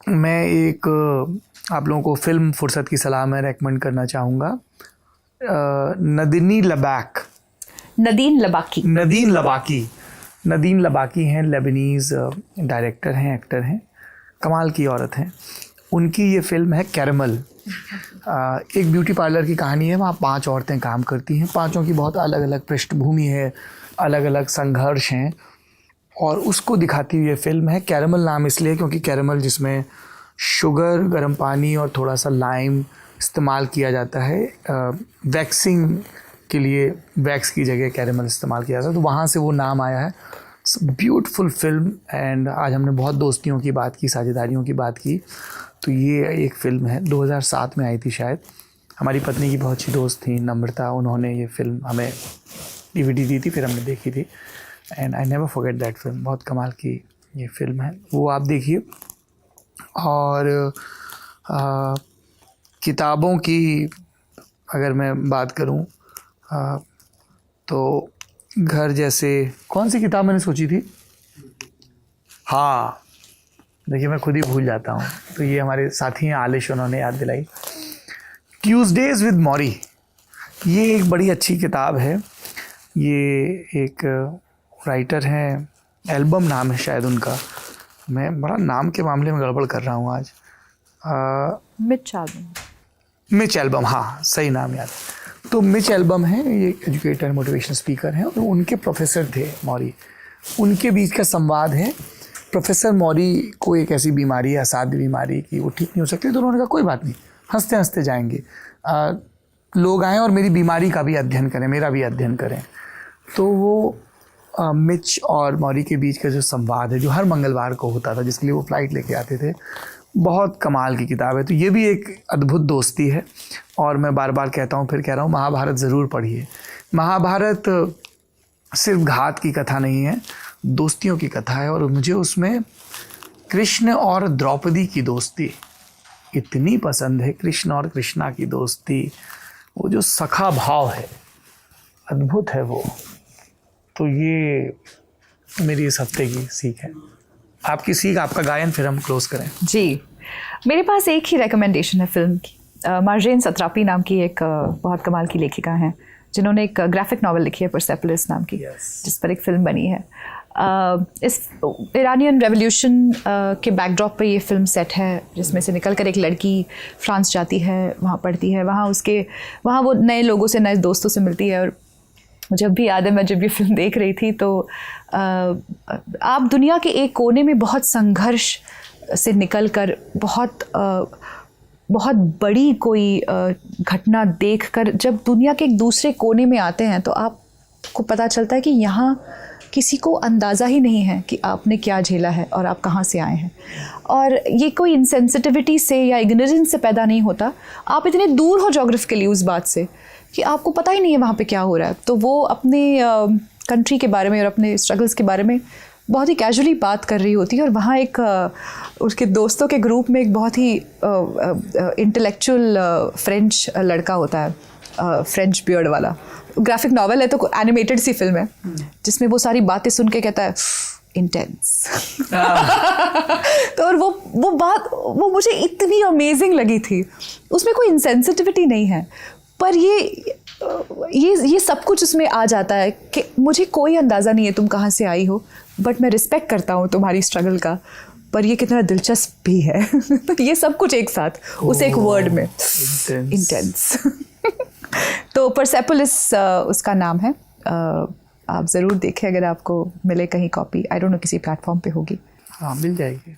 मैं एक आप लोगों को फ़िल्म फुर्सत की सलाह में रेकमेंड करना चाहूँगा। नदीन लबाक नदीन लबाकी हैं, लेबनीज़ डायरेक्टर हैं, एक्टर हैं, कमाल की औरत हैं। उनकी ये फ़िल्म है कैरमल। एक ब्यूटी पार्लर की कहानी है। वहाँ 5 औरतें काम करती हैं, पाँचों की बहुत अलग अलग पृष्ठभूमि है, अलग अलग संघर्ष हैं, और उसको दिखाती हुई ये फ़िल्म है। कैरमल नाम इसलिए क्योंकि कैरमल जिसमें शुगर, गर्म पानी और थोड़ा सा लाइम इस्तेमाल किया जाता है। वैक्सिंग के लिए वैक्स की जगह कैरमल इस्तेमाल किया जाता है, तो वहाँ से वो नाम आया है। Beautiful film. एंड आज हमने बहुत दोस्तियों की बात की, साझेदारियों की बात की, तो ये एक फ़िल्म है, 2007 में आई थी शायद। हमारी पत्नी की बहुत अच्छी दोस्त थी नम्रता, उन्होंने ये फ़िल्म हमें DVD दी थी, फिर हमने देखी थी। And I never forget that film. बहुत कमाल की ये फ़िल्म है, वो आप देखिए। और किताबों की अगर मैं बात करूं तो घर जैसे, कौन सी किताब मैंने सोची थी? हाँ, देखिए मैं खुद ही भूल जाता हूँ, तो ये हमारे साथी हैं आलिश, उन्होंने याद दिलाई। ट्यूसडेज विद मौरी, ये एक बड़ी अच्छी किताब है। ये एक राइटर हैं, एल्बम नाम है शायद उनका। मैं बड़ा नाम के मामले में गड़बड़ कर रहा हूँ आज। मिच एल्बम, हाँ सही नाम याद। तो मिच एल्बम है, ये एजुकेटर, मोटिवेशनल स्पीकर हैं, और उनके प्रोफेसर थे मौरी। उनके बीच का संवाद है। प्रोफेसर मौरी को एक ऐसी बीमारी है, असाध्य बीमारी, कि वो ठीक नहीं हो सकती, तो उन्होंने कहा कोई बात नहीं, हंसते हंसते जाएंगे, लोग आएँ और मेरी बीमारी का भी अध्ययन करें, मेरा भी अध्ययन करें। तो वो मिच और मौरी के बीच का जो संवाद है, जो हर मंगलवार को होता था, जिसके लिए वो फ्लाइट लेके आते थे, बहुत कमाल की किताब है। तो ये भी एक अद्भुत दोस्ती है। और मैं बार बार कहता हूँ, फिर कह रहा हूँ, महाभारत ज़रूर पढ़िए। महाभारत सिर्फ घात की कथा नहीं है, दोस्तियों की कथा है। और मुझे उसमें कृष्ण और द्रौपदी की दोस्ती इतनी पसंद है। कृष्ण और कृष्णा की दोस्ती, वो जो सखा भाव है, अद्भुत है वो। तो ये मेरी इस हफ्ते की सीख है। आपकी सीख, आपका गायन, फिर हम क्लोज करें। जी, मेरे पास एक ही रिकमेंडेशन है फिल्म की। मार्जेन सत्रापी नाम की एक बहुत कमाल की लेखिका हैं, जिन्होंने एक ग्राफिक नॉवल लिखी है परसेपोलिस नाम की, जिस पर एक फ़िल्म बनी है। इस ईरानियन रेवोल्यूशन के बैकड्रॉप पे ये फिल्म सेट है, जिसमें से निकल कर एक लड़की फ्रांस जाती है, वहाँ पढ़ती है, वहाँ वो नए लोगों से, नए दोस्तों से मिलती है। और जब भी याद है, मैं जब ये फिल्म देख रही थी, तो आप दुनिया के एक कोने में बहुत संघर्ष से निकल कर बहुत बड़ी कोई घटना देखकर जब दुनिया के एक दूसरे कोने में आते हैं, तो आपको पता चलता है कि यहाँ किसी को अंदाज़ा ही नहीं है कि आपने क्या झेला है और आप कहाँ से आए हैं। और ये कोई इंसेंसिटिविटी से या इग्नोरेंस से पैदा नहीं होता। आप इतने दूर हो जोग्राफिकली उस बात से कि आपको पता ही नहीं है वहाँ पे क्या हो रहा है। तो वो अपने कंट्री के बारे में और अपने स्ट्रगल्स के बारे में बहुत ही कैजुअली बात कर रही होती है। और वहाँ एक उसके दोस्तों के ग्रुप में एक बहुत ही इंटेलेक्चुअल फ्रेंच लड़का होता है, फ्रेंच बियर्ड वाला। ग्राफिक नॉवल है, तो एनिमेटेड सी फिल्म है, जिसमें वो सारी बातें सुन के कहता है इंटेंस। तो और वो बात वो मुझे इतनी अमेजिंग लगी थी। उसमें कोई इंसेंसिटिविटी नहीं है, पर ये सब कुछ उसमें आ जाता है कि मुझे कोई अंदाज़ा नहीं है तुम कहाँ से आई हो, बट मैं रिस्पेक्ट करता हूँ तुम्हारी स्ट्रगल का, पर ये कितना दिलचस्प भी है। ये सब कुछ एक साथ उस एक वर्ड में, इंटेंस। तो परसेपोलिस उसका नाम है। आप ज़रूर देखें, अगर आपको मिले कहीं कॉपी, आई डोंट नो किसी प्लेटफॉर्म पे होगी। हाँ, मिल जाएगी।